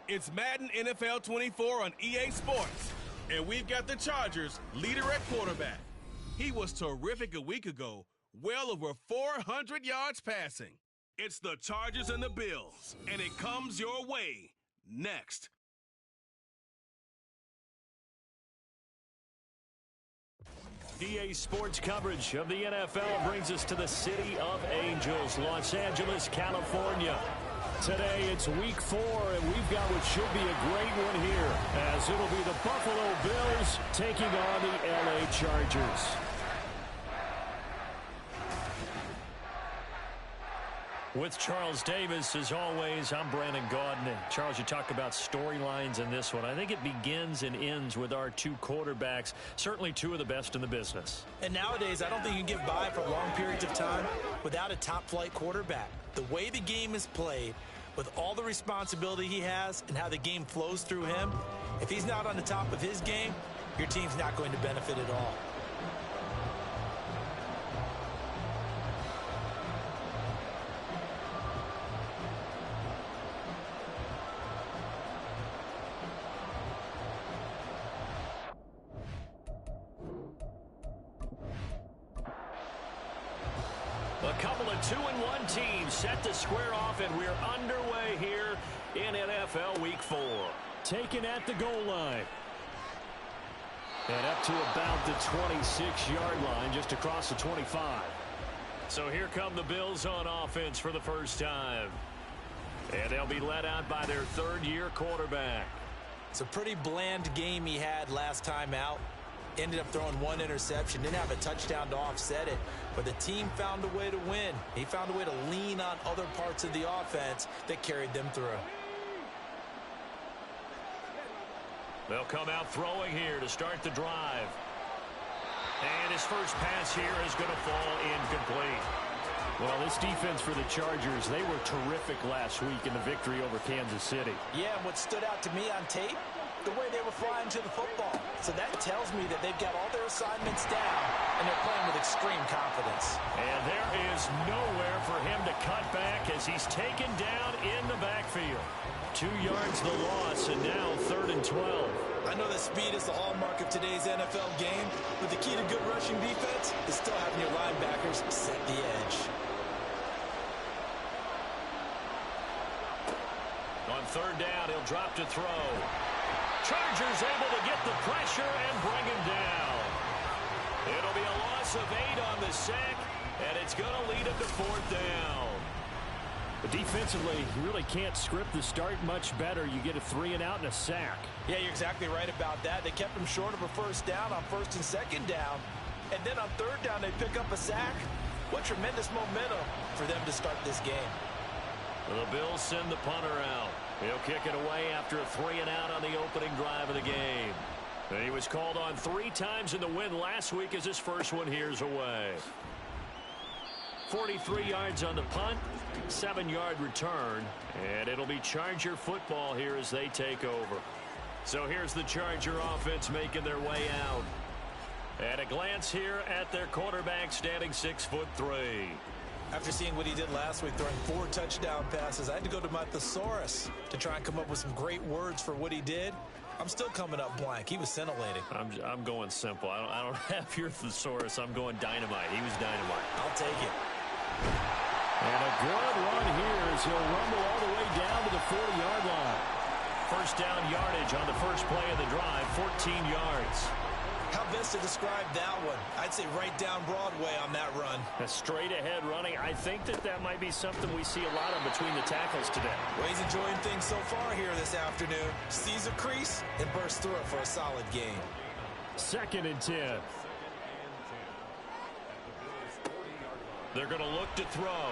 It's Madden NFL 24 on EA Sports. And we've got the Chargers leader at quarterback. He was terrific a week ago, well over 400 yards passing. It's the Chargers and the Bills, and it comes your way next. EA Sports coverage of the NFL brings us to the City of Angels, Los Angeles, California. Today it's week 4, and we've got what should be a great one here, as it'll be the Buffalo Bills taking on the LA Chargers. With Charles Davis, as always, I'm Brandon Gaudin. Charles, you talk about storylines in this one. I think it begins and ends with our two quarterbacks, certainly two of the best in the business. And nowadays, I don't think you can get by for long periods of time without a top-flight quarterback. The way the game is played, with all the responsibility he has and how the game flows through him, if he's not on the top of his game, your team's not going to benefit at all. A couple of 2-1 teams set to square off, and we're underway here in NFL Week 4. Taken at the goal line. And up to about the 26-yard line, just across the 25. So here come the Bills on offense for the first time. And they'll be led out by their third-year quarterback. It's a pretty bland game he had last time out. Ended up throwing one interception, didn't have a touchdown to offset it, but the team found a way to win. He found a way to lean on other parts of the offense that carried them through. They'll come out throwing here to start the drive. And his first pass here is going to fall incomplete. Well, this defense for the Chargers, they were terrific last week in the victory over Kansas City. Yeah, and what stood out to me on tape, the way they were flying to the football. So that tells me that they've got all their assignments down, and they're playing with extreme confidence. And there is nowhere for him to cut back as he's taken down in the backfield. 2 yards the loss, and now 3rd and 12. I know that speed is the hallmark of today's NFL game, but the key to good rushing defense is still having your linebackers set the edge. On 3rd down, he'll drop to throw. Chargers able to get the pressure and bring him down. It'll be a loss of 8 on the sack, and it's going to lead him to 4th down. But defensively, you really can't script the start much better. You get a 3-and-out and a sack. Yeah, you're exactly right about that. They kept him short of a first down on 1st and 2nd down. And then on 3rd down, they pick up a sack. What tremendous momentum for them to start this game. Well, the Bills send the punter out. He'll kick it away after a 3-and-out on the opening drive of the game. And he was called on 3 times in the win last week as his first one here's away. 43 yards on the punt, 7-yard return, and it'll be Charger football here as they take over. So here's the Charger offense making their way out. At a glance here at their quarterback standing 6'3". After seeing what he did last week, throwing 4 touchdown passes, I had to go to my thesaurus to try and come up with some great words for what he did. I'm still coming up blank. He was scintillating. I'm going simple. I don't have your thesaurus. I'm going dynamite. He was dynamite. I'll take it. And a good run here as he'll rumble all the way down to the 40-yard line. First down yardage on the first play of the drive, 14 yards. How best to describe that one? I'd say right down Broadway on that run. A straight-ahead running. I think that might be something we see a lot of between the tackles today. Well, he's enjoying things so far here this afternoon. Sees a crease and bursts through it for a solid game. 2nd and 10. They're going to look to throw.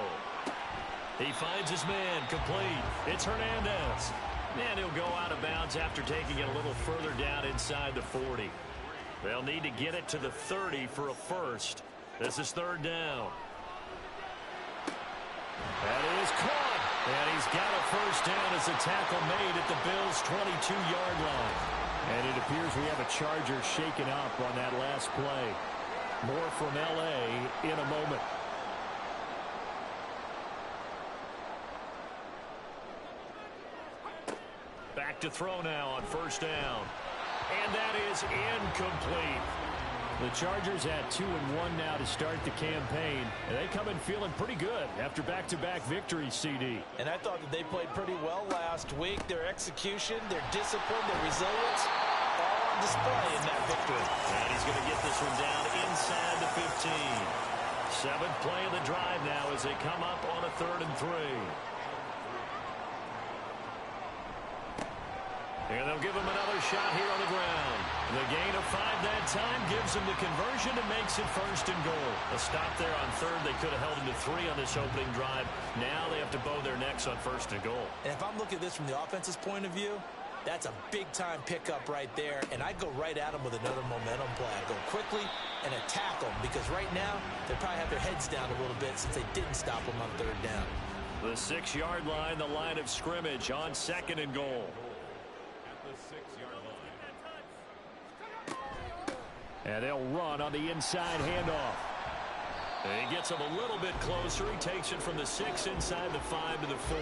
He finds his man, complete. It's Hernandez. And he'll go out of bounds after taking it a little further down inside the 40. They'll need to get it to the 30 for a first. This is 3rd down. That is caught. And he's got a first down as a tackle made at the Bills' 22-yard line. And it appears we have a Charger shaken up on that last play. More from L.A. in a moment. Back back to throw now on first down. And that is incomplete. The Chargers at 2-1 now to start the campaign. And they come in feeling pretty good after back-to-back victories, CD. And I thought that they played pretty well last week. Their execution, their discipline, their resilience, all on display in that victory. And he's going to get this one down inside the 15. Seventh play of the drive now as they come up on a 3rd and 3. And they'll give him another shot here on the ground. The gain of 5 that time gives him the conversion and makes it 1st and goal. A stop there on 3rd. They could have held him to 3 on this opening drive. Now they have to bow their necks on 1st and goal. And if I'm looking at this from the offense's point of view, that's a big-time pickup right there. And I go right at them with another momentum play. I go quickly and attack them because right now they probably have their heads down a little bit since they didn't stop them on 3rd down. The 6-yard line, the line of scrimmage on 2nd and goal. And they'll run on the inside handoff. And he gets him a little bit closer. He takes it from the 6 inside the 5 to the 4.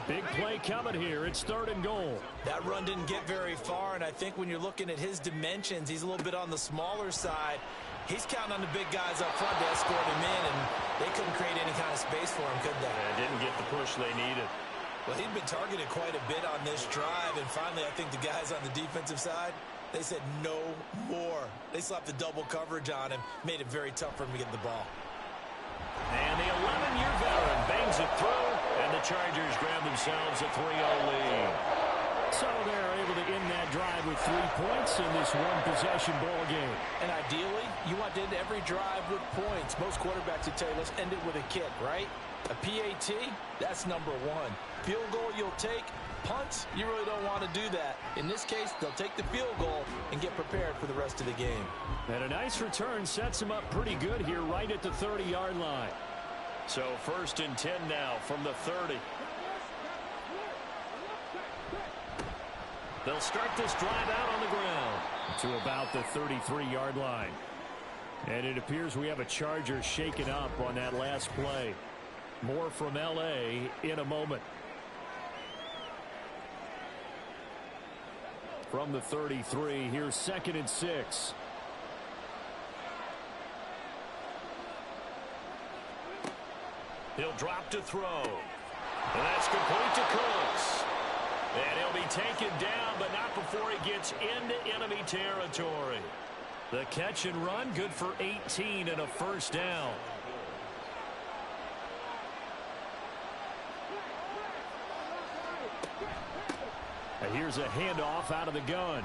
Big play coming here. It's 3rd and goal. That run didn't get very far, and I think when you're looking at his dimensions, he's a little bit on the smaller side. He's counting on the big guys up front to escort him in, and they couldn't create any kind of space for him, could they? And didn't get the push they needed. Well, he'd been targeted quite a bit on this drive, and finally I think the guys on the defensive side, they said no more. They slapped the double coverage on him, made it very tough for him to get the ball. And the 11-year veteran bangs it through, and the Chargers grab themselves a 3-0 lead. So they're able to end that drive with 3 points in this one-possession ball game. And ideally, you want to end every drive with points. Most quarterbacks would tell you, let's end it with a kick, right? A PAT, that's number 1. Field goal you'll take. Punts, you really don't want to do that. In this case, they'll take the field goal and get prepared for the rest of the game. And a nice return sets them up pretty good here right at the 30-yard line. So 1st and 10 now from the 30. They'll start this drive out on the ground. To about the 33-yard line. And it appears we have a Charger shaken up on that last play. More from L.A. in a moment. From the 33, here's 2nd and 6. He'll drop to throw. And that's complete to Cooks. And he'll be taken down, but not before he gets into enemy territory. The catch and run, good for 18 and a 1st down. And here's a handoff out of the gun.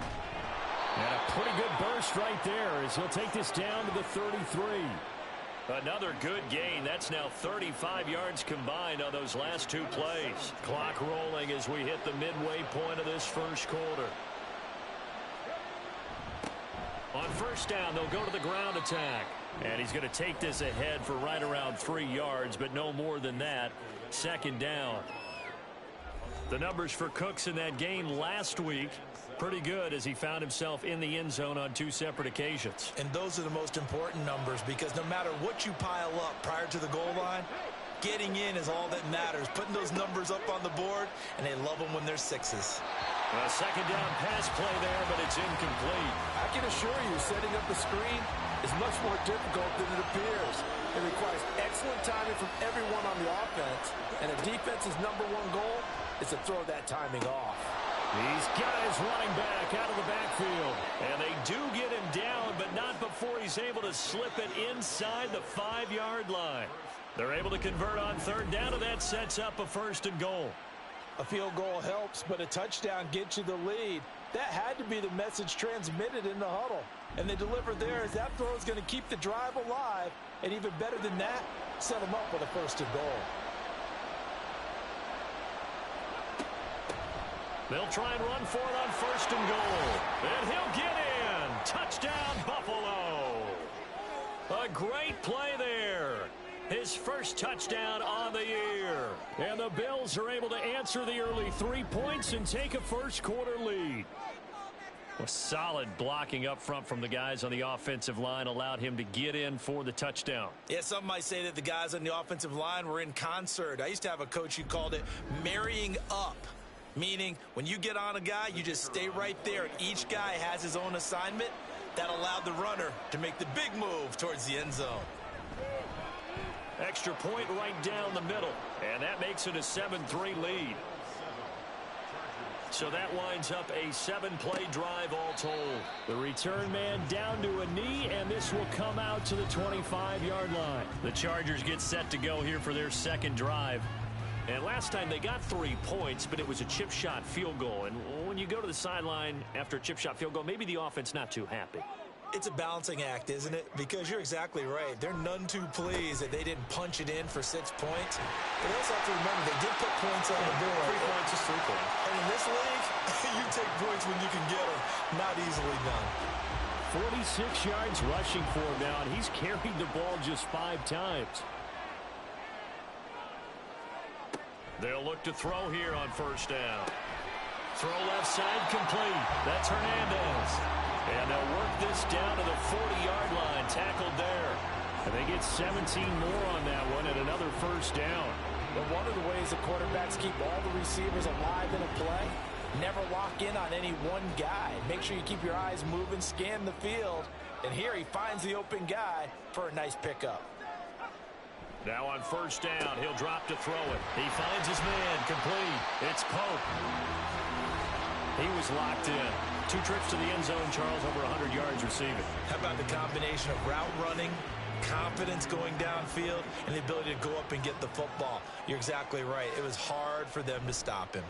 And a pretty good burst right there as he'll take this down to the 33. Another good gain. That's now 35 yards combined on those last 2 plays. Clock rolling as we hit the midway point of this 1st quarter. On 1st down, they'll go to the ground attack. And he's going to take this ahead for right around 3 yards, but no more than that. 2nd down. The numbers for Cooks in that game last week, pretty good as he found himself in the end zone on 2 separate occasions. And those are the most important numbers because no matter what you pile up prior to the goal line, getting in is all that matters. Putting those numbers up on the board, and they love them when they're 6s. A 2nd down pass play there, but it's incomplete. I can assure you, setting up a screen is much more difficult than it appears. It requires excellent timing from everyone on the offense, and a defense's #1 goal is to throw that timing off. These guys running back out of the backfield. And they do get him down, but not before he's able to slip it inside the 5-yard line. They're able to convert on 3rd down, and that sets up a 1st and goal. A field goal helps, but a touchdown gets you the lead. That had to be the message transmitted in the huddle. And they deliver there as that throw is going to keep the drive alive. And even better than that, set them up with a 1st and goal. They'll try and run for it on 1st and goal. And he'll get in. Touchdown, Buffalo. A great play there. His first touchdown on the year. And the Bills are able to answer the early 3 points and take a 1st quarter lead. A solid blocking up front from the guys on the offensive line allowed him to get in for the touchdown. Yeah, some might say that the guys on the offensive line were in concert. I used to have a coach who called it marrying up. Meaning, when you get on a guy, you just stay right there. Each guy has his own assignment. That allowed the runner to make the big move towards the end zone. Extra point right down the middle. And that makes it a 7-3 lead. So that winds up a 7-play drive all told. The return man down to a knee, and this will come out to the 25-yard line. The Chargers get set to go here for their second drive. And last time they got 3 points, but it was a chip shot field goal. And when you go to the sideline after a chip shot field goal, maybe the offense not too happy. It's a balancing act, isn't it? Because you're exactly right. They're none too pleased that they didn't punch it in for 6 points. But they also have to remember they did put points on the board. 3 points is 3 points. And in this league, you take points when you can get them. Not easily done. 46 yards rushing for him now, and he's carried the ball just 5 times. They'll look to throw here on first down. Throw left side complete. That's Hernandez. And they'll work this down to the 40-yard line, tackled there. And they get 17 more on that one and another first down. But one of the ways the quarterbacks keep all the receivers alive in a play, never lock in on any one guy. Make sure you keep your eyes moving, scan the field. And here he finds the open guy for a nice pickup. Now on first down, he'll drop to throw it. He finds his man, complete. It's Pope. He was locked in. 2 trips to the end zone, Charles, over 100 yards receiving. How about the combination of route running, confidence going downfield, and the ability to go up and get the football? You're exactly right. It was hard for them to stop him.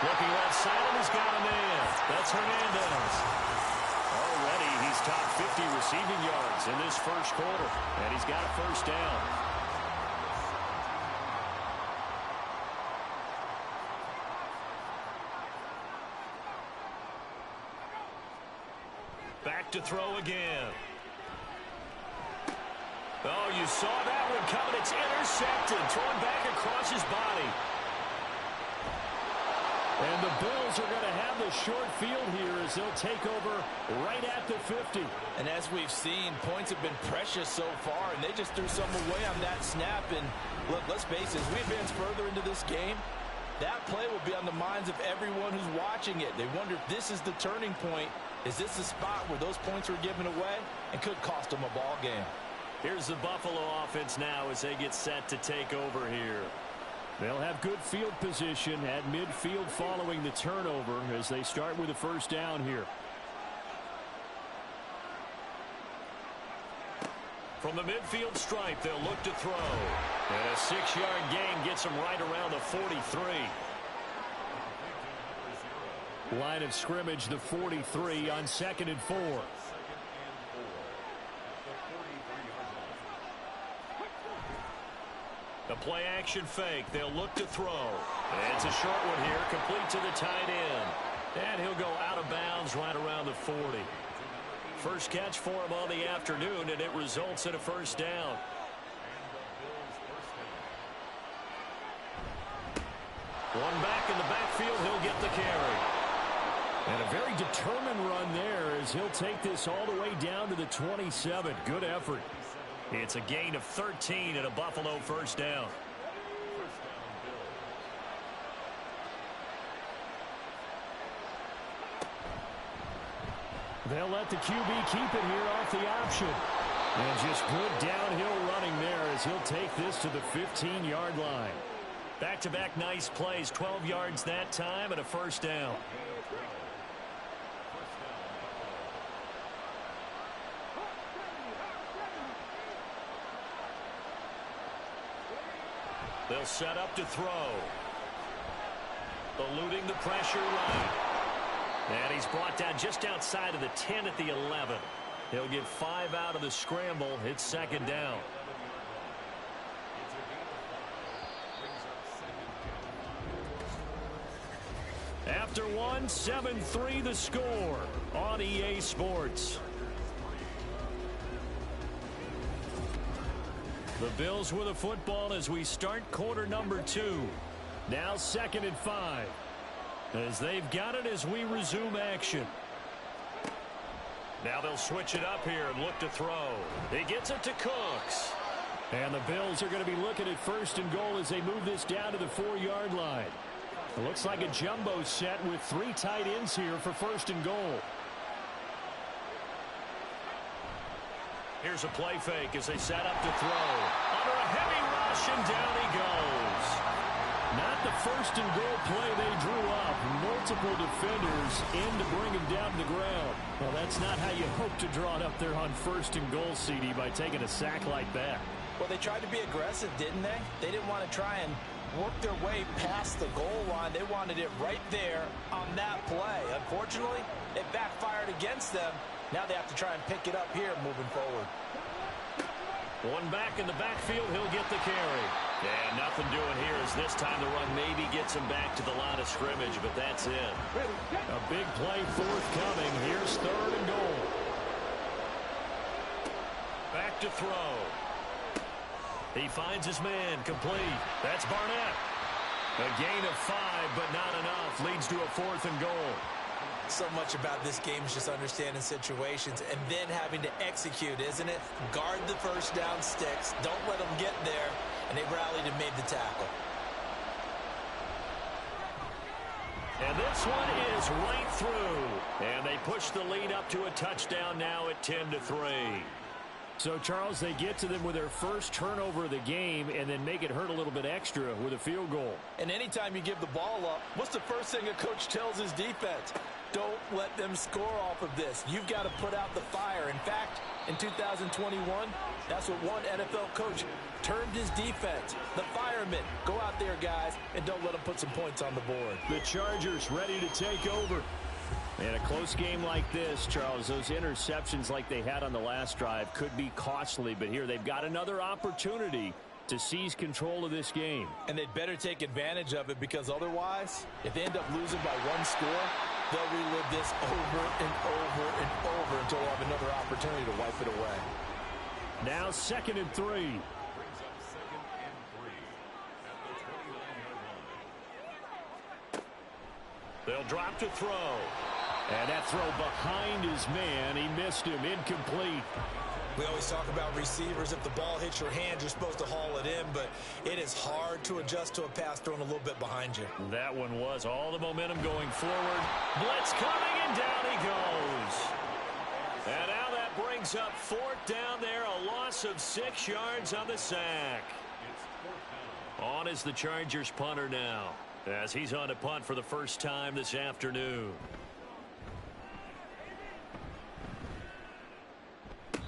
Looking left side, he's got a man. That's Hernandez. Already, he's topped 50 receiving yards in this first quarter, and he's got a first down. Back to throw again. Oh, you saw that one coming. It's intercepted. Thrown back across his body. And the Bills are going to have the short field here as they'll take over right at the 50. And as we've seen, points have been precious so far, and they just threw some away on that snap. And look, let's face it, as we advance further into this game, that play will be on the minds of everyone who's watching it. They wonder if this is the turning point. Is this the spot where those points were given away and could cost them a ball game? Here's the Buffalo offense now as they get set to take over here. They'll have good field position at midfield following the turnover as they start with a first down here. From the midfield stripe, they'll look to throw. And a 6-yard gain gets them right around the 43. Line of scrimmage, the 43 on 2nd and 4. The play action fake. They'll look to throw. And it's a short one here, complete to the tight end. And he'll go out of bounds right around the 40. First catch for him on the afternoon, and it results in a first down. One back in the backfield, he'll get the carry. And a very determined run there as he'll take this all the way down to the 27. Good effort. It's a gain of 13 and a Buffalo first down. They'll let the QB keep it here off the option. And just good downhill running there as he'll take this to the 15-yard line. Back-to-back nice plays, 12 yards that time and a first down. They'll set up to throw. Eluding the pressure right. And he's brought down just outside of the 10 at the 11. He'll get 5 out of the scramble. It's second down. After one, 7-3 the score on EA Sports. The Bills with the football as we start quarter number 2. Now 2nd and 5. As they've got it as we resume action. Now they'll switch it up here and look to throw. He gets it to Cooks. And the Bills are going to be looking at first and goal as they move this down to the 4-yard line. It looks like a jumbo set with 3 tight ends here for first and goal. Here's a play fake as they set up to throw. Under a heavy rush, and down he goes. Not the first and goal play they drew up. Multiple defenders in to bring him down to the ground. Well, that's not how you hope to draw it up there on first and goal, CD, by taking a sack like that. Well, they tried to be aggressive, didn't they? They didn't want to try and work their way past the goal line. They wanted it right there on that play. Unfortunately, it backfired against them. Now they have to try and pick it up here moving forward. One back in the backfield, he'll get the carry. And nothing doing here as this time the run maybe gets him back to the line of scrimmage, but that's it. A big play forthcoming. Here's third and goal. Back to throw. He finds his man, complete. That's Barnett. A gain of 5, but not enough. Leads to a 4th and goal. So much about this game is just understanding situations and then having to execute, isn't it? Guard the first down sticks. Don't let them get there. And they rallied and made the tackle. And this one is right through. And they push the lead up to a touchdown now at 10-3. So, Charles, they get to them with their first turnover of the game and then make it hurt a little bit extra with a field goal. And anytime you give the ball up, what's the first thing a coach tells his defense? Don't let them score off of this. You've got to put out the fire. In fact, in 2021, that's what one NFL coach termed his defense. The firemen. Go out there, guys, and don't let them put some points on the board. The Chargers ready to take over. In a close game like this, Charles, those interceptions like they had on the last drive could be costly, but here they've got another opportunity to seize control of this game. And they'd better take advantage of it, because otherwise, if they end up losing by 1 score, they'll relive this over and over and over until they have another opportunity to wipe it away. Now 2nd and 3. They'll drop to throw. And that throw behind his man. He missed him. Incomplete. We always talk about receivers. If the ball hits your hand, you're supposed to haul it in, but it is hard to adjust to a pass thrown a little bit behind you. That one was all the momentum going forward. Blitz coming, and down he goes. And now that brings up 4th down there, a loss of 6 yards on the sack. On is the Chargers punter now, as he's on to punt for the first time this afternoon.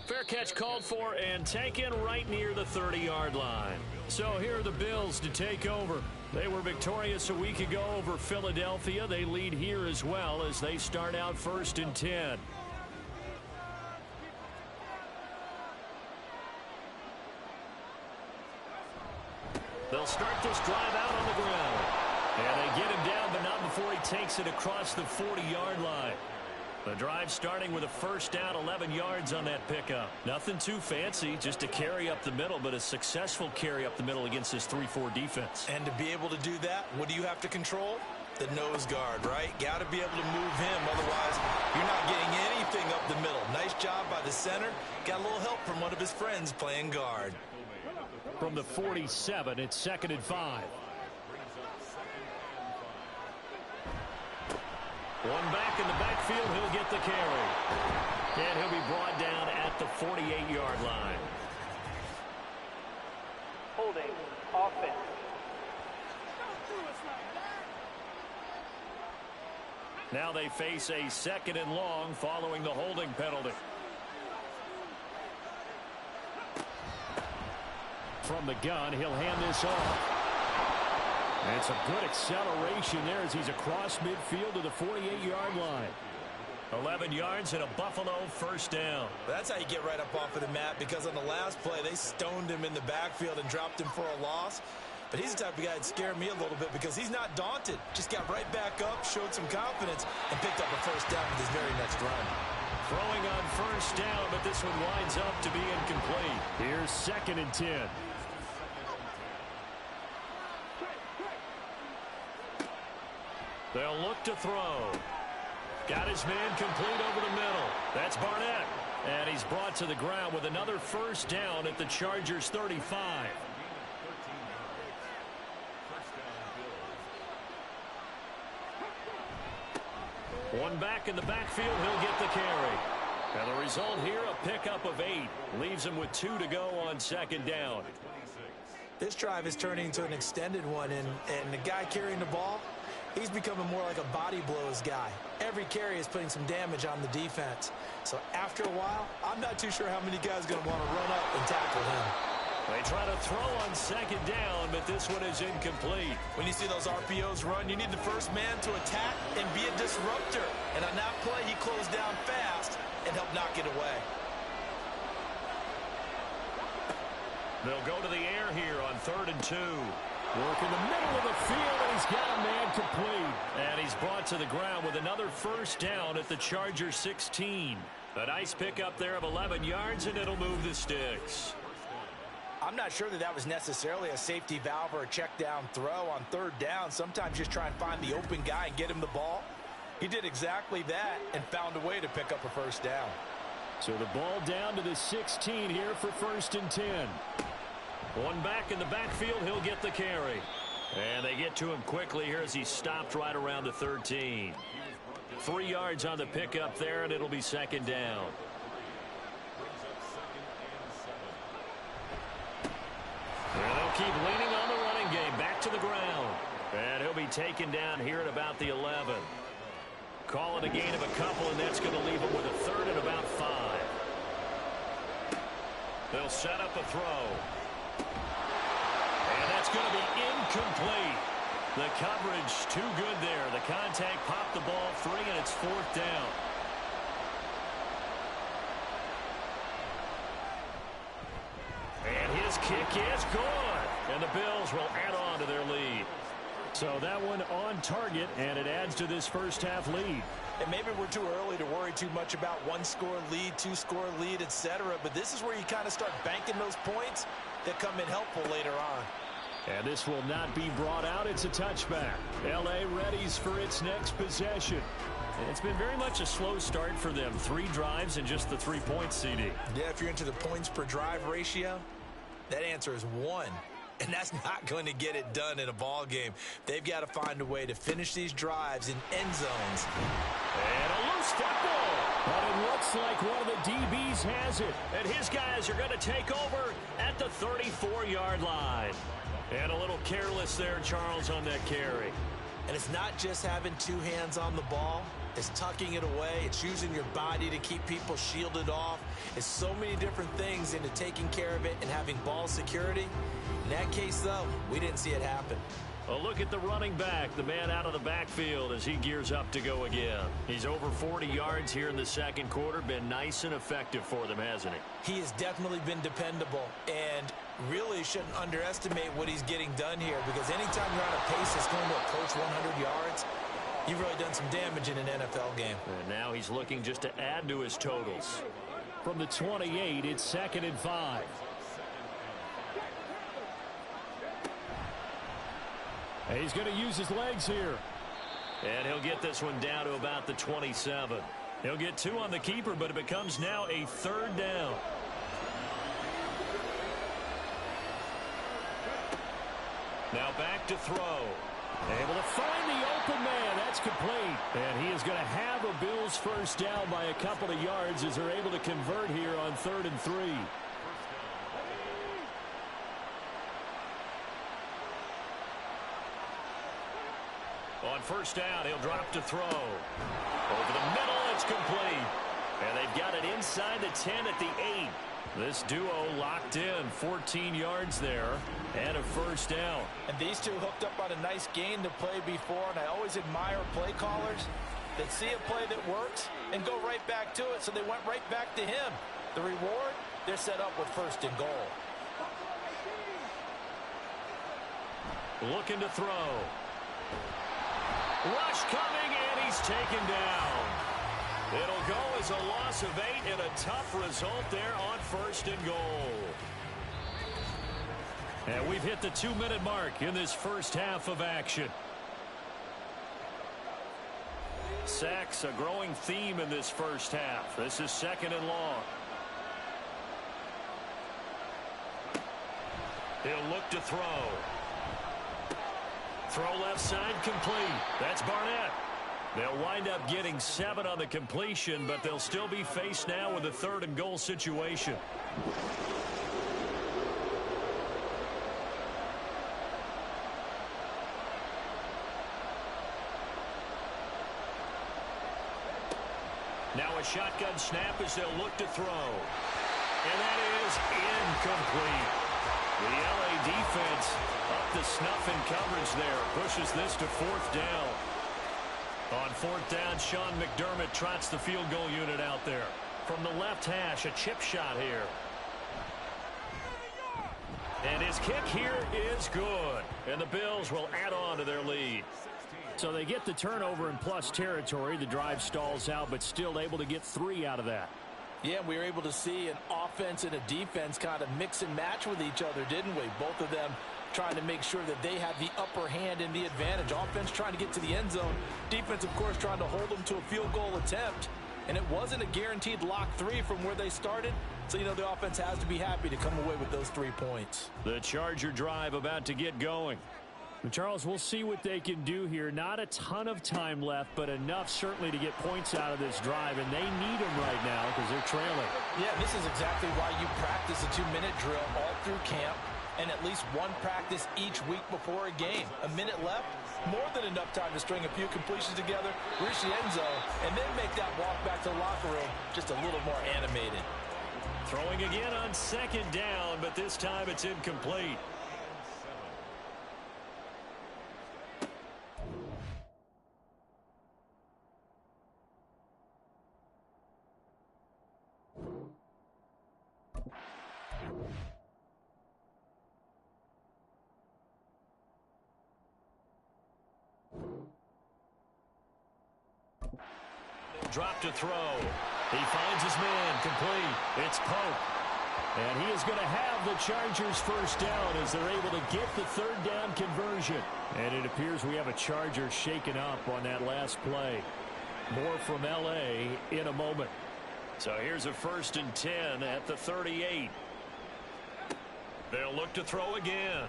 Fair catch called for and taken right near the 30-yard line. So here are the Bills to take over. They were victorious a week ago over Philadelphia. They lead here as well as they start out 1st and 10. They'll start this drive out on the ground. And they get him down, but not before he takes it across the 40-yard line. The drive starting with a first down, 11 yards on that pickup. Nothing too fancy, just a carry up the middle, but a successful carry up the middle against this 3-4 defense. And to be able to do that, what do you have to control? The nose guard, right? Got to be able to move him, otherwise you're not getting anything up the middle. Nice job by the center. Got a little help from one of his friends playing guard. From the 47, it's 2nd and 5. One back in the backfield, he'll get the carry. And he'll be brought down at the 48-yard line. Holding offense. Now they face a 2nd and long following the holding penalty. From the gun, he'll hand this off. And it's a good acceleration there as he's across midfield to the 48-yard line. 11 yards and a Buffalo first down. That's how you get right up off of the mat, because on the last play, they stoned him in the backfield and dropped him for a loss. But he's the type of guy that scared me a little bit, because he's not daunted. Just got right back up, showed some confidence, and picked up a first down with his very next run. Throwing on first down, but this one winds up to be incomplete. Here's 2nd and 10. They'll look to throw. Got his man complete over the middle. That's Barnett. And he's brought to the ground with another first down at the Chargers' 35. One back in the backfield, he'll get the carry. And the result here, a pickup of 8. Leaves him with 2 to go on second down. This drive is turning into an extended one, and the guy carrying the ball, he's becoming more like a body blows guy. Every carry is putting some damage on the defense. So after a while, I'm not too sure how many guys are going to want to run up and tackle him. They try to throw on second down, but this one is incomplete. When you see those RPOs run, you need the first man to attack and be a disruptor. And on that play, he closed down fast and helped knock it away. They'll go to the air here on 3rd and 2. Work in the middle of the field, and he's got a man complete. And he's brought to the ground with another first down at the Chargers' 16. A nice pickup there of 11 yards, and it'll move the sticks. I'm not sure that was necessarily a safety valve or a check down throw on 3rd down. Sometimes just try and find the open guy and get him the ball. He did exactly that and found a way to pick up a first down. So the ball down to the 16 here for 1st and 10. One back in the backfield, he'll get the carry. And they get to him quickly here as he stopped right around the 13. 3 yards on the pickup there, and it'll be 2nd down. And they'll keep leaning on the running game. Back to the ground. And he'll be taken down here at about the 11. Call it a gain of a couple, and that's going to leave him with a 3rd and about 5. They'll set up a throw. And that's going to be incomplete. The coverage too good there. The contact popped the ball free, and it's 4th down. And his kick is good. And the Bills will add on to their lead. So that one on target, and it adds to this first half lead. And maybe we're too early to worry too much about 1-score lead, 2-score lead, etc. But this is where you kind of start banking those points that come in helpful later on. And this will not be brought out. It's a touchback. L.A. readies for its next possession. It's been very much a slow start for them. 3 drives and just the 3 points, CD. Yeah, if you're into the points per drive ratio, that answer is 1. And that's not going to get it done in a ball game. They've got to find a way to finish these drives in end zones. And a loose football. But it looks like one of the DBs has it. And his guys are going to take over at the 34-yard line. And a little careless there, Charles, on that carry. And it's not just having 2 hands on the ball. It's tucking it away. It's using your body to keep people shielded off. It's so many different things into taking care of it and having ball security. In that case, though, we didn't see it happen. A look at the running back, the man out of the backfield as he gears up to go again. He's over 40 yards here in the second quarter. Been nice and effective for them, hasn't he? He has definitely been dependable and really shouldn't underestimate what he's getting done here, because anytime you're on a pace that's going to approach 100 yards, you've really done some damage in an NFL game. And now he's looking just to add to his totals. From the 28, it's 2nd and 5. And he's going to use his legs here. And he'll get this one down to about the 27. He'll get 2 on the keeper, but it becomes now a 3rd down. Now back to throw. Able to find the open man. That's complete. And he is going to have a Bills first down by a couple of yards as they're able to convert here on 3rd and 3. On first down, he'll drop to throw. Over the middle, it's complete. And they've got it inside the 10 at the 8. This duo locked in, 14 yards there, and a first down. And these two hooked up on a nice gain to play before, and I always admire play callers that see a play that works and go right back to it, so they went right back to him. The reward, they're set up with 1st and goal. Looking to throw. Rush coming, and he's taken down. It'll go as a loss of 8 and a tough result there on 1st and goal. And we've hit the 2-minute mark in this first half of action. Sacks, a growing theme in this first half. This is 2nd and long. He'll look to throw. Throw left side complete. That's Barnett. They'll wind up getting 7 on the completion, but they'll still be faced now with a 3rd and goal situation. Now a shotgun snap as they'll look to throw. And that is incomplete. The LA defense up to snuff in coverage there. Pushes this to 4th down. On 4th down, Sean McDermott trots the field goal unit out there. From the left hash, a chip shot here. And his kick here is good. And the Bills will add on to their lead. So they get the turnover in plus territory. The drive stalls out, but still able to get 3 out of that. Yeah, we were able to see an offense and a defense kind of mix and match with each other, didn't we? Both of them trying to make sure that they had the upper hand in the advantage. Offense trying to get to the end zone. Defense, of course, trying to hold them to a field goal attempt. And it wasn't a guaranteed lock 3 from where they started. So, you know, the offense has to be happy to come away with those 3 points. The Charger drive about to get going. And Charles, we'll see what they can do here. Not a ton of time left, but enough certainly to get points out of this drive, and they need them right now because they're trailing. Yeah, this is exactly why you practice a 2-minute drill all through camp and at least one practice each week before a game. A minute left, more than enough time to string a few completions together, reach the end zone, and then make that walk back to the locker room just a little more animated. Throwing again on 2nd down, but this time it's incomplete. Drop to throw. He finds his man complete. It's Pope. And he is going to have the Chargers first down as they're able to get the 3rd down conversion. And it appears we have a Charger shaken up on that last play. More from LA in a moment. So here's a 1st and 10 at the 38. They'll look to throw again.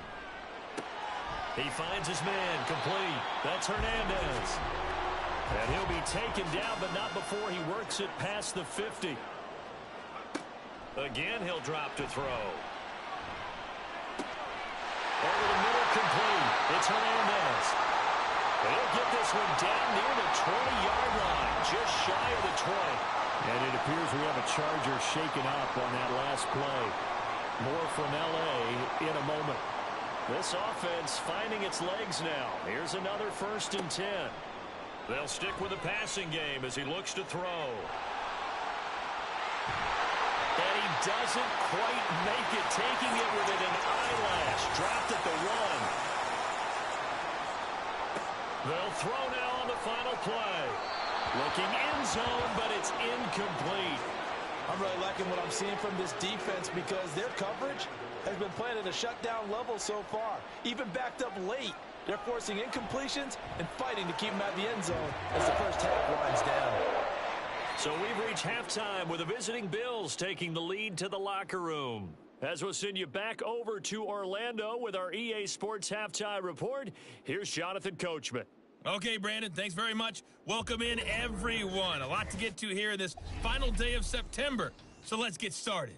He finds his man complete. That's Hernandez. And he'll be taken down, but not before he works it past the 50. Again, he'll drop to throw. Over the middle, complete. It's Hernandez. He'll get this one down near the 20-yard line, just shy of the 20. And it appears we have a Charger shaken up on that last play. More from LA in a moment. This offense finding its legs now. Here's another 1st and 10. They'll stick with the passing game as he looks to throw. And he doesn't quite make it, taking it within an eyelash. Dropped at the 1. They'll throw now on the final play. Looking end zone, but it's incomplete. I'm really liking what I'm seeing from this defense because their coverage has been playing at a shutdown level so far. Even backed up late. They're forcing incompletions and fighting to keep them at the end zone as the first half winds down. So we've reached halftime with the visiting Bills taking the lead to the locker room. As we'll send you back over to Orlando with our EA Sports Halftime Report, here's Jonathan Coachman. Okay, Brandon, thanks very much. Welcome in, everyone. A lot to get to here this final day of September. So let's get started.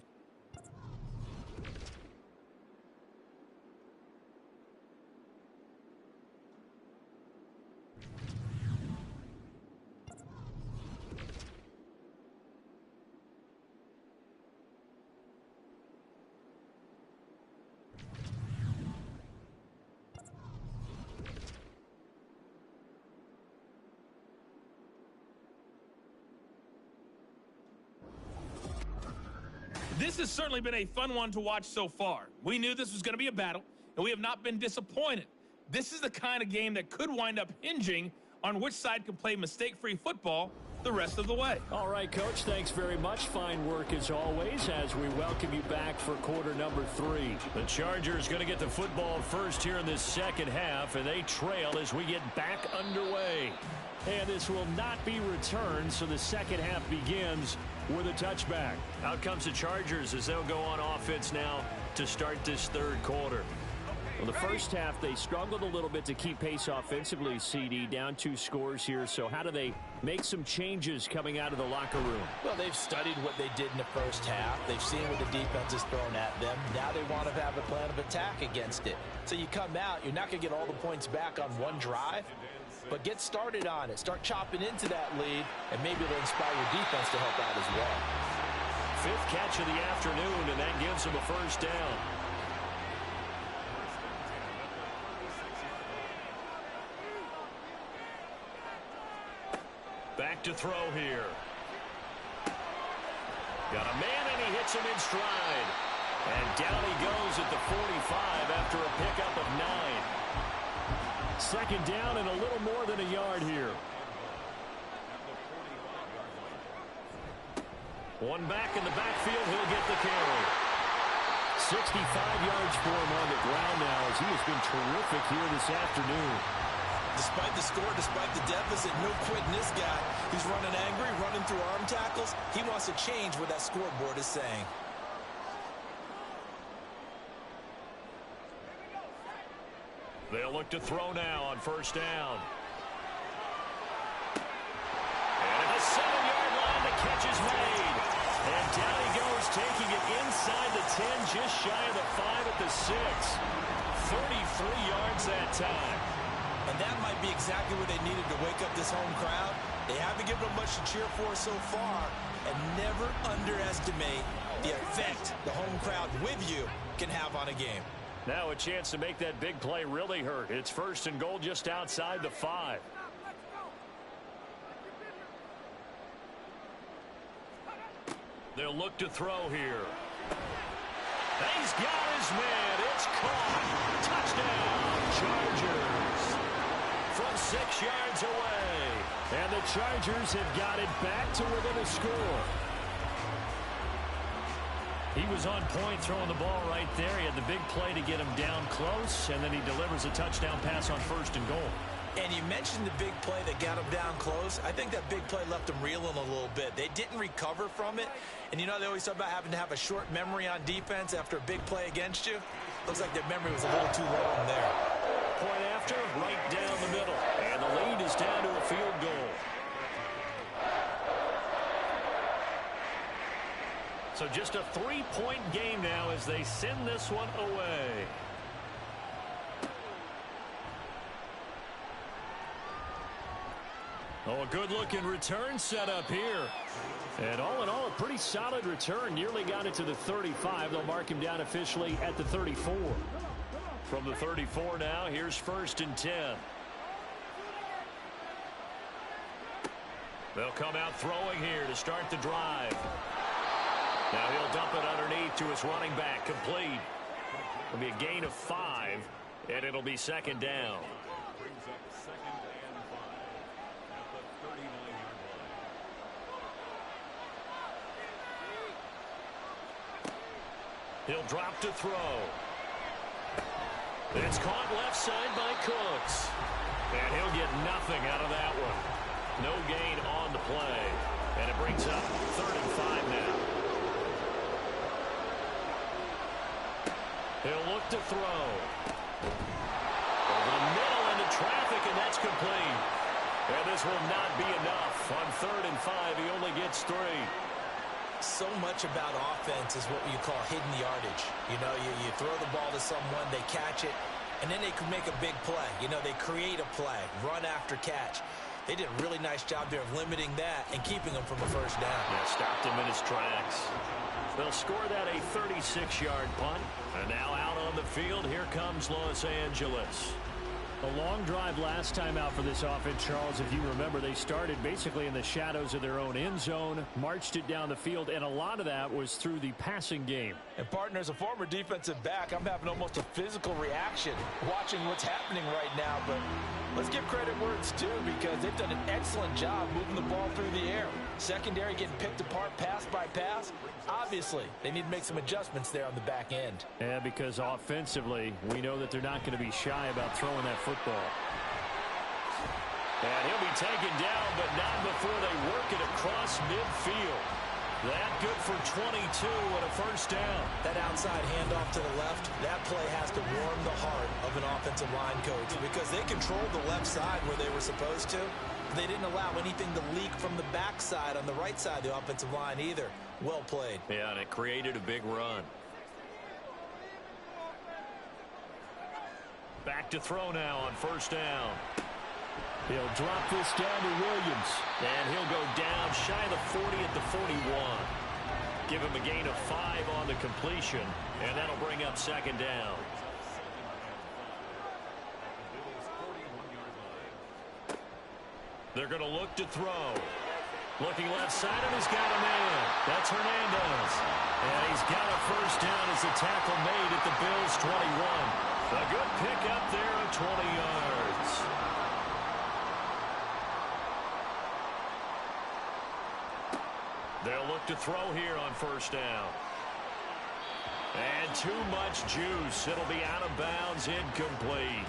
This has certainly been a fun one to watch so far. We knew this was going to be a battle, and we have not been disappointed. This is the kind of game that could wind up hinging on which side can play mistake-free football the rest of the way. All right, Coach, thanks very much. Fine work as always as we welcome you back for quarter number 3. The Chargers going to get the football first here in this second half, and they trail as we get back underway. And this will not be returned, so the second half begins with a touchback. Out comes the Chargers as they'll go on offense now to start this third quarter. Well, the first half, they struggled a little bit to keep pace offensively, CD, down 2 scores here. So how do they make some changes coming out of the locker room? Well, they've studied what they did in the first half. They've seen what the defense has thrown at them. Now they want to have a plan of attack against it. So you come out, you're not going to get all the points back on one drive, but get started on it. Start chopping into that lead, and maybe it'll inspire your defense to help out as well. 5th catch of the afternoon, and that gives them a first down. Back to throw here. Got a man, and he hits him in stride. And down he goes at the 45 after a pickup of 9. Second down and a little more than a yard here. One back in the backfield. He'll get the carry. 65 yards for him on the ground now as he has been terrific here this afternoon. Despite the score, despite the deficit, no quitting this guy. He's running angry, running through arm tackles. He wants to change what that scoreboard is saying. They'll look to throw now on first down. And at the 7-yard line, the catch is made. And down he goes, taking it inside the 10, just shy of the 5 at the 6. 33 yards that time. And that might be exactly what they needed to wake up this home crowd. They haven't given them much to cheer for so far. And never underestimate the effect the home crowd with you can have on a game. Now a chance to make that big play really hurt. It's 1st and goal just outside the 5. They'll look to throw here. He's got his man. It's caught. Touchdown, Chargers. From 6 yards away. And the Chargers have got it back to within a score. He was on point throwing the ball right there. He had the big play to get him down close, and then he delivers a touchdown pass on 1st and goal. And you mentioned the big play that got him down close. I think that big play left him reeling a little bit. They didn't recover from it. And you know they always talk about having to have a short memory on defense after a big play against you. Looks like their memory was a little too long there. Point after, right down the middle. And the lead is down to a field goal. So just a 3-point game now as they send this one away. Oh, a good-looking return set up here. And all in all, a pretty solid return. Nearly got it to the 35. They'll mark him down officially at the 34. From the 34 now, here's 1st and 10. They'll come out throwing here to start the drive. Now he'll dump it underneath to his running back, complete. It'll be a gain of 5, and it'll be 2nd down. He'll drop to throw. It's caught left side by Cooks. And he'll get nothing out of that one. No gain on the play. And it brings up 3rd and 5 now. He'll look to throw. Over the middle into traffic, and that's complete. And this will not be enough. On 3rd and 5, he only gets 3. So much about offense is what you call hidden yardage. You know, you throw the ball to someone, they catch it, and then they can make a big play. You know, they create a play, run after catch. They did a really nice job there of limiting that and keeping him from a first down. Yeah, stopped him in his tracks. They'll score that a 36-yard punt. And now out on the field, here comes Los Angeles. A long drive last time out for this offense, Charles. If you remember, they started basically in the shadows of their own end zone, marched it down the field, and a lot of that was through the passing game. And, partner, as a former defensive back, I'm having almost a physical reaction watching what's happening right now. But let's give credit where it's due because they've done an excellent job moving the ball through the air. Secondary getting picked apart pass by pass. Obviously, they need to make some adjustments there on the back end. Yeah, because offensively, we know that they're not going to be shy about throwing that football. And he'll be taken down, but not before they work it across midfield. That good for 22 and a first down. That outside handoff to the left, that play has to warm the heart of an offensive line coach because they controlled the left side where they were supposed to. They didn't allow anything to leak from the backside on the right side of the offensive line either. Well played. Yeah, and it created a big run. Back to throw now on first down. He'll drop this down to Williams. And he'll go down shy of the 40 at the 41. Give him a gain of 5 on the completion, and that'll bring up second down. They're going to look to throw. Looking left side, and he's got a man. That's Hernandez. And he's got a first down as the tackle made at the Bills' 21. A good pickup there of 20 yards. They'll look to throw here on first down. And too much juice. It'll be out of bounds, incomplete.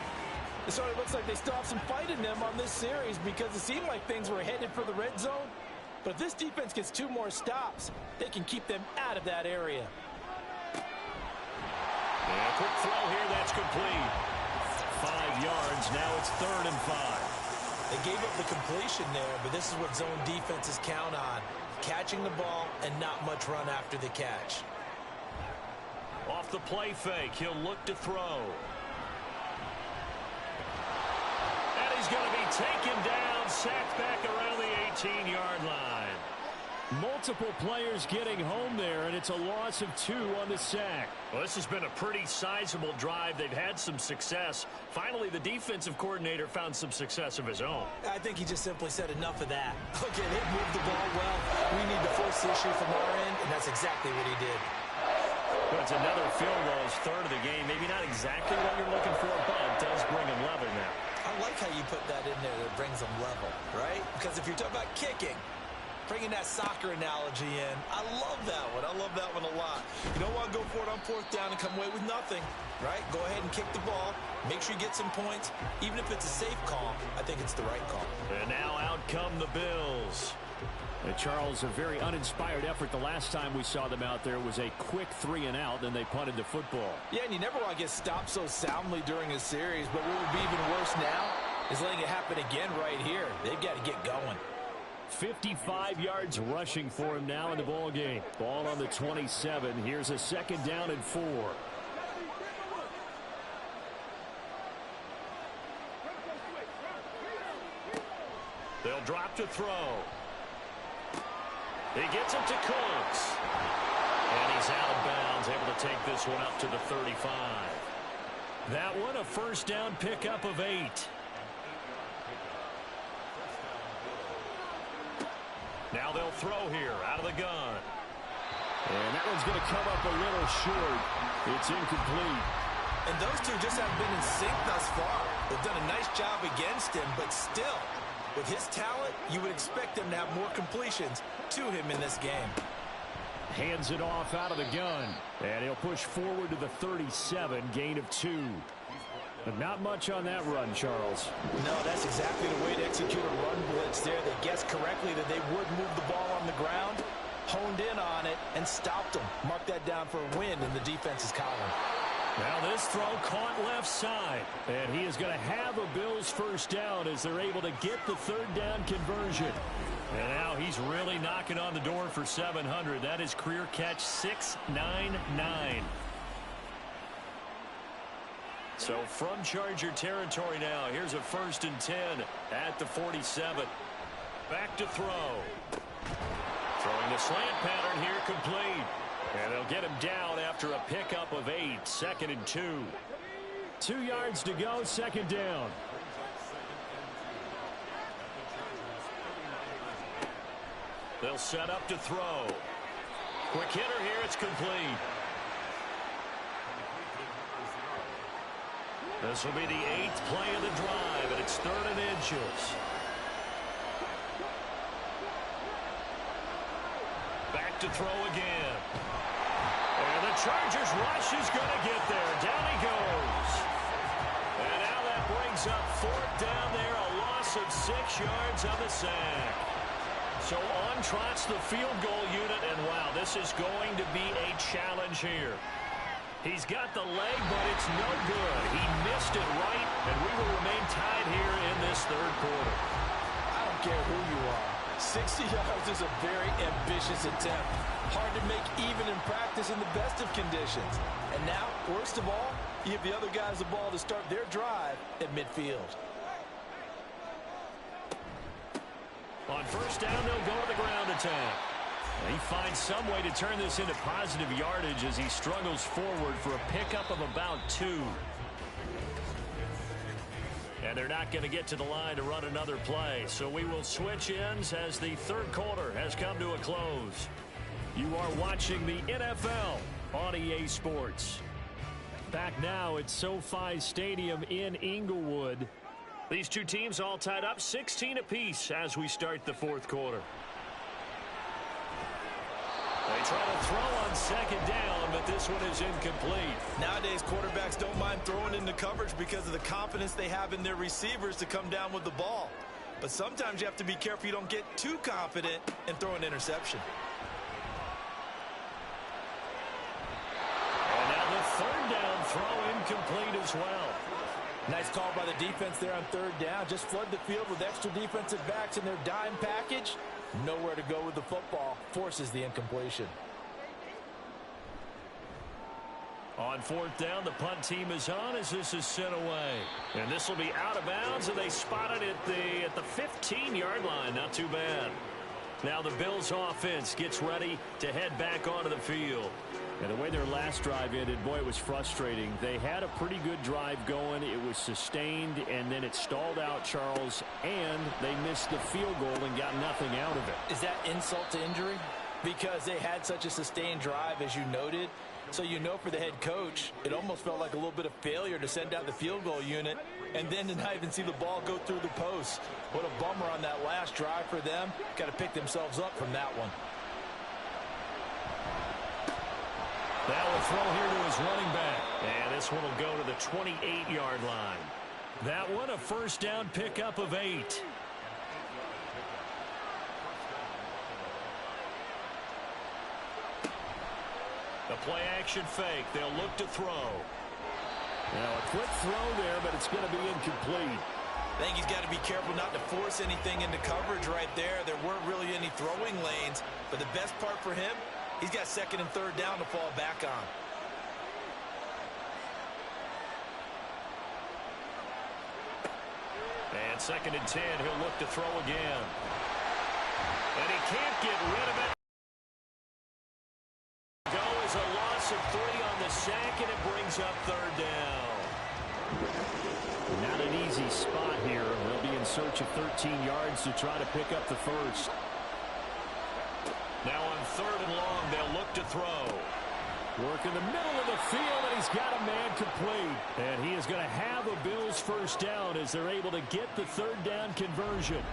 It sort of looks like they still have some fight in them on this series because it seemed like things were headed for the red zone. But if this defense gets 2 more stops, they can keep them out of that area. And a quick throw here, that's complete. 5 yards, now it's 3rd and 5. They gave up the completion there, but this is what zone defenses count on. Catching the ball and not much run after the catch. Off the play fake, he'll look to throw. And he's going to be taken down, sacked back around the 18-yard line. Multiple players getting home there, and it's a loss of 2 on the sack. Well, this has been a pretty sizable drive. They've had some success. Finally, the defensive coordinator found some success of his own. I think he just simply said enough of that. Okay, they've moved the ball well. We need to force the issue from our end, and that's exactly what he did. But it's another field goal, his 3rd of the game. Maybe not exactly what you're looking for, but it does bring him level now. I like how you put that in there that brings them level, right? Because if you're talking about kicking, bringing that soccer analogy in, I love that one. I love that one a lot. You don't want to go for it on 4th down and come away with nothing, right? Go ahead and kick the ball. Make sure you get some points. Even if it's a safe call, I think it's the right call. And now out come the Bills. And Charles, a very uninspired effort. The last time we saw them out there was a quick 3 and out, then they punted the football. Yeah, and you never want to get stopped so soundly during a series, but what would be even worse now is letting it happen again right here. They've got to get going. 55 yards rushing for him now in the ball game. Ball on the 27. Here's a 2nd down and 4. They'll drop to throw. He gets it to Cooks. And he's out of bounds, able to take this one up to the 35. That one a first down pickup of 8. Now they'll throw here out of the gun. And that one's going to come up a little short. It's incomplete. And those two just haven't been in sync thus far. They've done a nice job against him, but still, with his talent, you would expect him to have more completions to him in this game. Hands it off out of the gun. And he'll push forward to the 37, gain of 2. But not much on that run, Charles. No, that's exactly the way to execute a run blitz there. They guessed correctly that they would move the ball on the ground, honed in on it, and stopped them. Mark that down for a win in the defense's column. Now this throw caught left side. And he is going to have a Bills first down as they're able to get the 3rd down conversion. And now he's really knocking on the door for 700. That is career catch 699. So from Charger territory now, here's a 1st and 10 at the 47. Back to throw. Throwing the slant pattern here complete. And they'll get him down after a pickup of 8, 2nd and 2. 2 yards to go, 2nd down. They'll set up to throw. Quick hitter here, it's complete. This will be the 8th play of the drive, and it's 3rd and inches. Back to throw again. And the Chargers rush is going to get there. Down he goes. And now that brings up 4th down there, a loss loss of 6 yards on the sack. So on trots the field goal unit, and wow, this is going to be a challenge here. He's got the leg, but it's no good. He missed it right, and we will remain tied here in this third quarter. I don't care who you are. 60 yards is a very ambitious attempt. Hard to make even in practice in the best of conditions. And now, worst of all, you give the other guys the ball to start their drive at midfield. On first down, they'll go to the ground attack. He finds some way to turn this into positive yardage as he struggles forward for a pickup of about 2. And they're not going to get to the line to run another play. So we will switch ends as the third quarter has come to a close. You are watching the NFL on EA Sports. Back now at SoFi Stadium in Inglewood. These two teams all tied up 16 apiece as we start the fourth quarter. They try to throw on second down, but this one is incomplete. Nowadays, quarterbacks don't mind throwing into coverage because of the confidence they have in their receivers to come down with the ball. But sometimes you have to be careful you don't get too confident and throw an interception. And now the third down throw incomplete as well. Nice call by the defense there on third down. Just flood the field with extra defensive backs in their dime package. Nowhere to go with the football. Forces the incompletion. On fourth down, the punt team is on as this is sent away. And this will be out of bounds, and they spot it at the 15-yard line. Not too bad. Now the Bills offense gets ready to head back onto the field. And the way their last drive ended, boy, it was frustrating. They had a pretty good drive going. It was sustained, and then it stalled out, Charles, and they missed the field goal and got nothing out of it. Is that insult to injury? Because they had such a sustained drive, as you noted. So you know for the head coach, it almost felt like a little bit of failure to send out the field goal unit and then to not even see the ball go through the post. What a bummer on that last drive for them. Got to pick themselves up from that one. That will throw here to his running back. And this one will go to the 28-yard line. That one a first down pickup of 8. The play action fake. They'll look to throw. Now a quick throw there, but it's going to be incomplete. I think he's got to be careful not to force anything into coverage right there. There weren't really any throwing lanes, but the best part for him, he's got second and third down to fall back on. And second and 10, he'll look to throw again. And he can't get rid of it. Go is a loss of 3 on the sack, and it brings up third down. Not an easy spot here. They'll be in search of 13 yards to try to pick up the first. Now on third and long, they'll look to throw. Work in the middle of the field, and he's got a man complete. And he is going to have a Bills first down as they're able to get the third down conversion.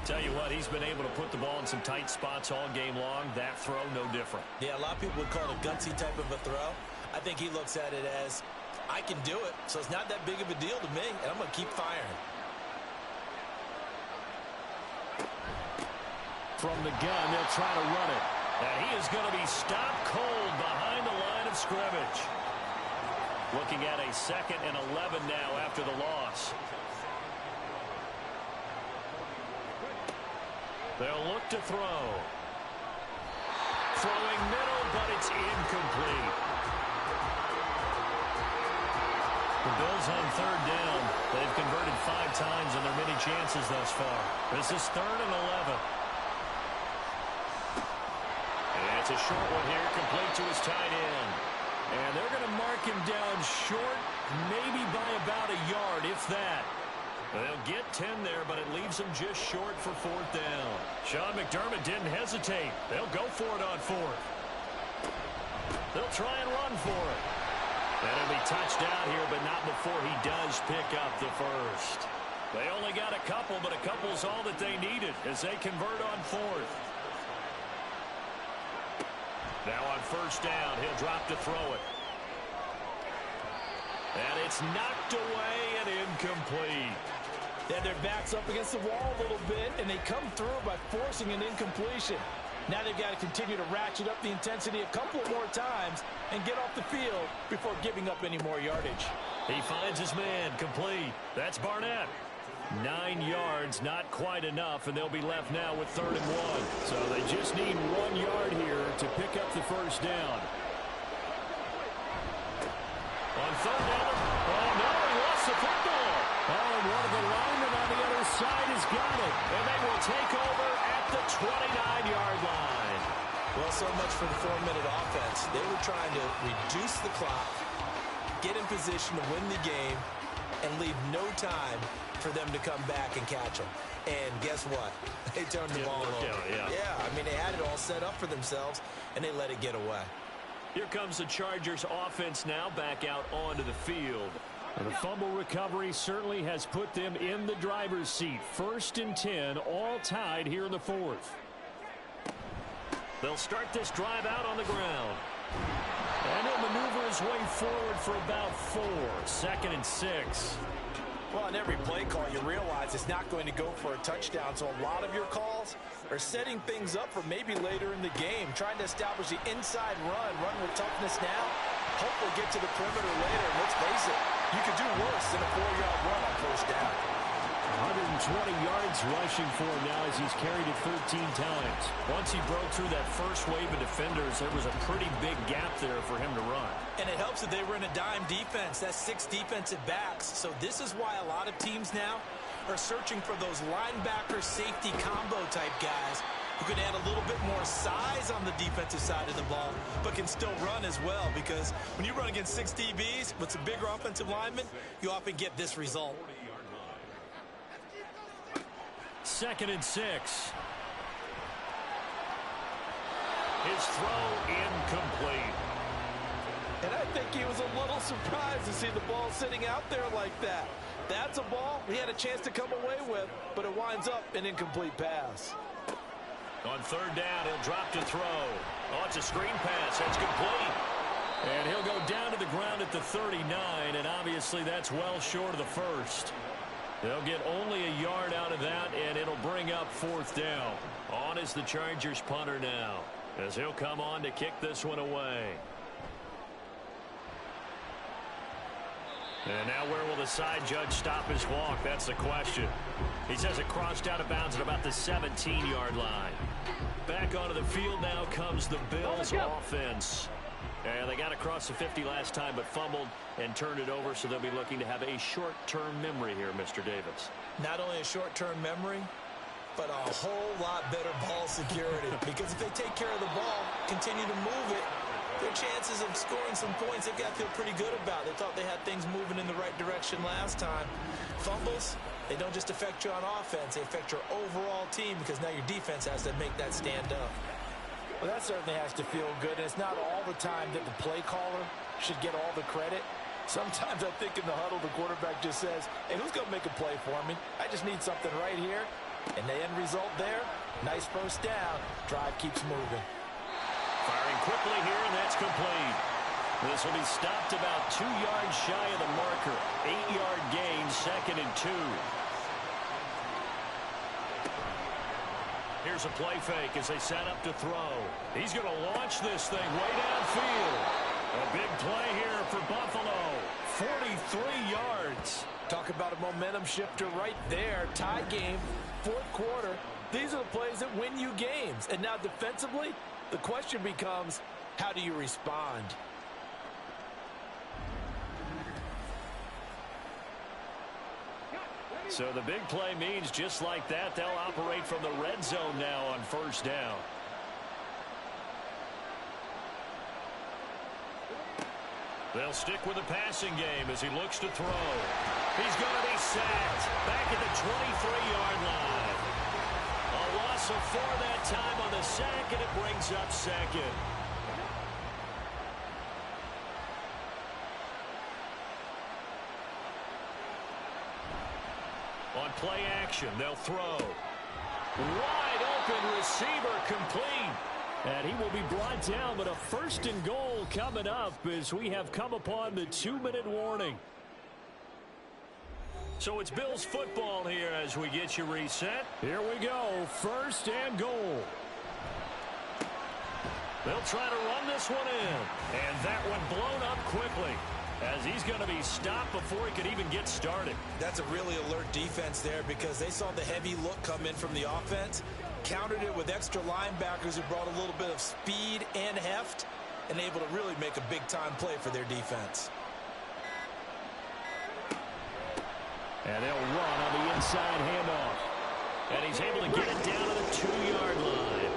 Tell you what, he's been able to put the ball in some tight spots all game long. That throw, no different. Yeah, a lot of people would call it a gutsy type of a throw. I think he looks at it as, I can do it, so it's not that big of a deal to me, and I'm going to keep firing. From the gun, they'll try to run it. And he is going to be stopped cold behind the line of scrimmage. Looking at a 2nd and 11 now after the loss. They'll look to throw. Throwing middle, but it's incomplete. The Bills on third down. They've converted 5 times in their many chances thus far. This is 3rd and 11. And it's a short one here, complete to his tight end. And they're going to mark him down short, maybe by about a yard, if that. They'll get 10 there, but it leaves them just short for 4th down. Sean McDermott didn't hesitate. They'll go for it on 4th. They'll try and run for it. And it'll be touched out here, but not before he does pick up the first. They only got a couple, but a couple's all that they needed as they convert on 4th. Now on first down, he'll drop to throw it. And it's knocked away and incomplete. They had their backs up against the wall a little bit, and they come through by forcing an incompletion. Now they've got to continue to ratchet up the intensity a couple more times and get off the field before giving up any more yardage. He finds his man, complete. That's Barnett. 9 yards, not quite enough, and they'll be left now with 3rd and 1. So they just need 1 yard here to pick up the first down. On 3rd down, oh no, he lost the football. Oh, and one of the linemen on the other side has got it, and they will take over at the 29-yard line. Well, so much for the 4-minute offense. They were trying to reduce the clock, get in position to win the game, and leave no time for them to come back and catch them. And guess what? They turned the ball over. Yeah, I mean, they had it all set up for themselves, and they let it get away. Here comes the Chargers offense now back out onto the field. And the fumble recovery certainly has put them in the driver's seat. 1st and 10, all tied here in the 4th. They'll start this drive out on the ground. And he'll maneuver his way forward for about 4. 2nd and 6. Well, on every play call, you realize it's not going to go for a touchdown, so a lot of your calls are setting things up for maybe later in the game, trying to establish the inside run with toughness now, hopefully get to the perimeter later. And let's face it, you could do worse than a 4-yard run on 1st down. 120 yards rushing for him now as he's carried it 13 times. Once he broke through that first wave of defenders, there was a pretty big gap there for him to run. And it helps that they were in a dime defense. That's 6 defensive backs. So this is why a lot of teams now are searching for those linebacker safety combo type guys who can add a little bit more size on the defensive side of the ball, but can still run as well, because when you run against 6 DBs with some bigger offensive linemen, you often get this result. 2nd and 6. His throw incomplete. And I think he was a little surprised to see the ball sitting out there like that. That's a ball he had a chance to come away with, but it winds up an incomplete pass. On 3rd down, he'll drop to throw. Oh, it's a screen pass. That's complete. And he'll go down to the ground at the 39, and obviously that's well short of the 1st. They'll get only a yard out of that, and it'll bring up 4th down. On is the Chargers punter now, as he'll come on to kick this one away. And now where will the side judge stop his walk? That's the question. He says it crossed out of bounds at about the 17-yard line. Back onto the field now comes the Bills offense. And they got across the 50 last time, but fumbled and turned it over, so they'll be looking to have a short-term memory here, Mr. Davis. Not only a short-term memory, but a whole lot better ball security. Because if they take care of the ball, continue to move it, their chances of scoring some points, they've got to feel pretty good about. They thought they had things moving in the right direction last time. Fumbles, they don't just affect you on offense, they affect your overall team, because now your defense has to make that stand up. Well, that certainly has to feel good, and it's not all the time that the play caller should get all the credit. Sometimes I think in the huddle, the quarterback just says, hey, who's going to make a play for me? I just need something right here. And the end result there, nice 1st down. Drive keeps moving. Firing quickly here, and that's complete. This will be stopped about 2 yards shy of the marker. 8-yard gain, 2nd and 2. Here's a play fake as they set up to throw. He's going to launch this thing way downfield. A big play here for Buffalo. 43 yards. Talk about a momentum shifter right there. Tie game, 4th quarter. These are the plays that win you games. And now defensively, the question becomes, how do you respond? So the big play means just like that, they'll operate from the red zone now on 1st down. They'll stick with the passing game as he looks to throw. He's going to be sacked back at the 23-yard line. A loss of 4 that time on the sack, and it brings up 2nd. On play action, they'll throw. Wide open receiver complete. And he will be brought down, but a 1st and goal coming up as we have come upon the 2-minute warning. So it's Bills football here as we get you reset. Here we go, 1st and goal. They'll try to run this one in. And that one blown up quickly as he's going to be stopped before he could even get started. That's a really alert defense there because they saw the heavy look come in from the offense, countered it with extra linebackers who brought a little bit of speed and heft, and able to really make a big-time play for their defense. And they'll run on the inside handoff. And he's able to get it down to the 2-yard line.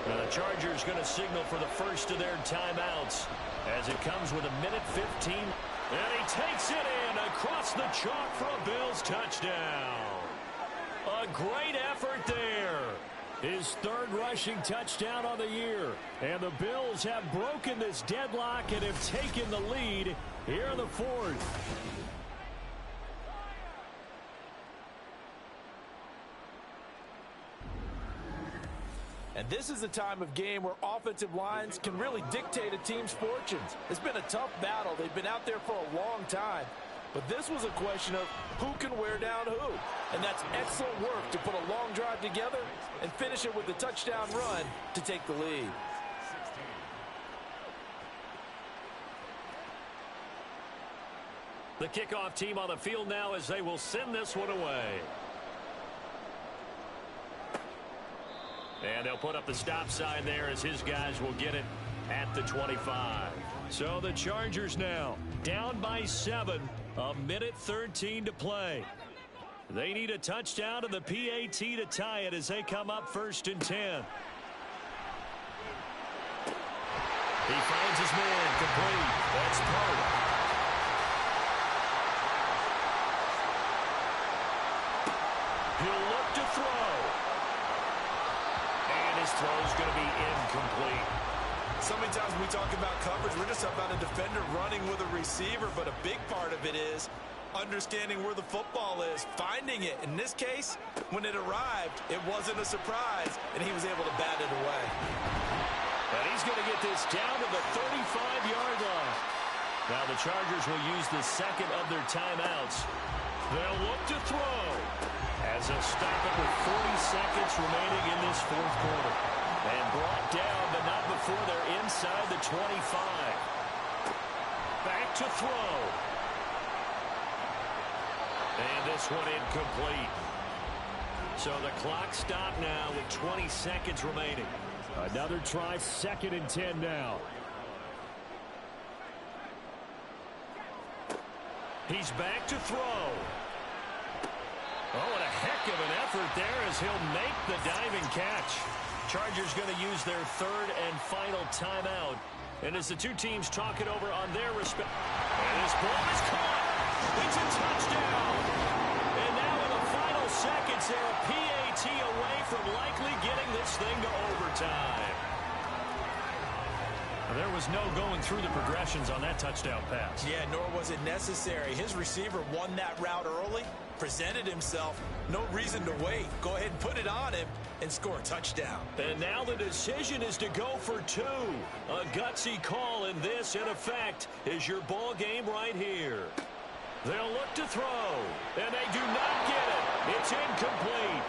Now the Chargers going to signal for the first of their timeouts as it comes with 1:15. And he takes it in across the chalk for a Bills touchdown. A great effort there. His 3rd rushing touchdown on the year. And the Bills have broken this deadlock and have taken the lead here in the 4th. And this is a time of game where offensive lines can really dictate a team's fortunes. It's been a tough battle. They've been out there for a long time. But this was a question of who can wear down who. And that's excellent work to put a long drive together and finish it with a touchdown run to take the lead. The kickoff team on the field now as they will send this one away. And they'll put up the stop sign there as his guys will get it at the 25. So the Chargers now down by 7, 1:13 to play. They need a touchdown to the PAT to tie it as they come up 1st and 10. He finds his man complete. That's Poe. He'll look to throw. And his throw's going to be incomplete. So many times when we talk about coverage, we're just about a defender running with a receiver, but a big part of it is understanding where the football is, finding it. In this case, when it arrived, it wasn't a surprise, and he was able to bat it away. And he's going to get this down to the 35-yard line. Now the Chargers will use the 2nd of their timeouts. They'll look to throw as they'll stop it with 40 seconds remaining in this 4th quarter. And brought down, but not before they're inside the 25. Back to throw. And this one incomplete. So the clock stopped now with 20 seconds remaining. Another try, 2nd and 10 now. He's back to throw. Oh, and a heck of an effort there as he'll make the diving catch. Chargers going to use their 3rd and final timeout. And as the two teams talk it over on their respect. And this ball is caught. It's a touchdown. And now in the final seconds, they're a PAT away from likely getting this thing to overtime. There was no going through the progressions on that touchdown pass. Yeah, nor was it necessary. His receiver won that route early, presented himself. No reason to wait. Go ahead and put it on him and score a touchdown. And now the decision is to go for 2. A gutsy call, and this, in effect, is your ball game right here. They'll look to throw, and they do not get it. It's incomplete.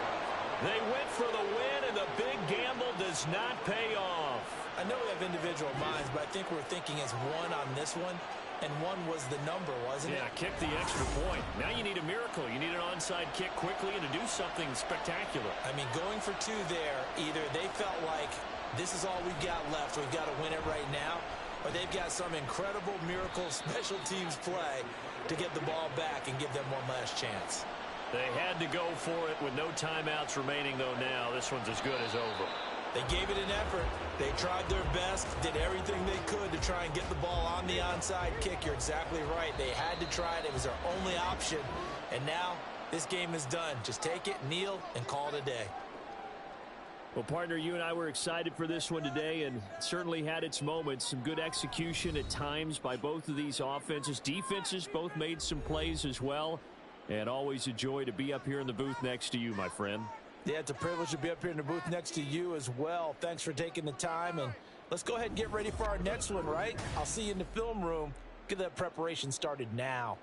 They went for the win, and the big gamble does not pay off. I know we have individual minds, but I think we're thinking as 1 on this one, and 1 was the number, wasn't it? Yeah, kick the extra point. Now you need a miracle. You need an onside kick quickly and to do something spectacular. I mean, going for 2 there, either they felt like this is all we've got left, we've got to win it right now, or they've got some incredible miracle special teams play to get the ball back and give them one last chance. They had to go for it with no timeouts remaining, though. Now this one's as good as over. They gave it an effort. They tried their best, did everything they could to try and get the ball on the onside kick. You're exactly right. They had to try it. It was their only option. And now this game is done. Just take it, kneel, and call it a day. Well, partner, you and I were excited for this one today, and it certainly had its moments. Some good execution at times by both of these offenses. Defenses both made some plays as well. And always a joy to be up here in the booth next to you, my friend. Yeah, it's a privilege to be up here in the booth next to you as well. Thanks for taking the time, and let's go ahead and get ready for our next one, right? I'll see you in the film room. Get that preparation started now.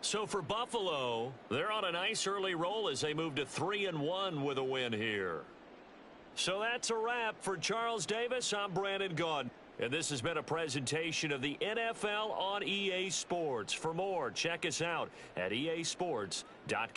So for Buffalo, they're on a nice early roll as they move to 3-1 with a win here. So that's a wrap. For Charles Davis, I'm Brandon Gaudin. And this has been a presentation of the NFL on EA Sports. For more, check us out at easports.com.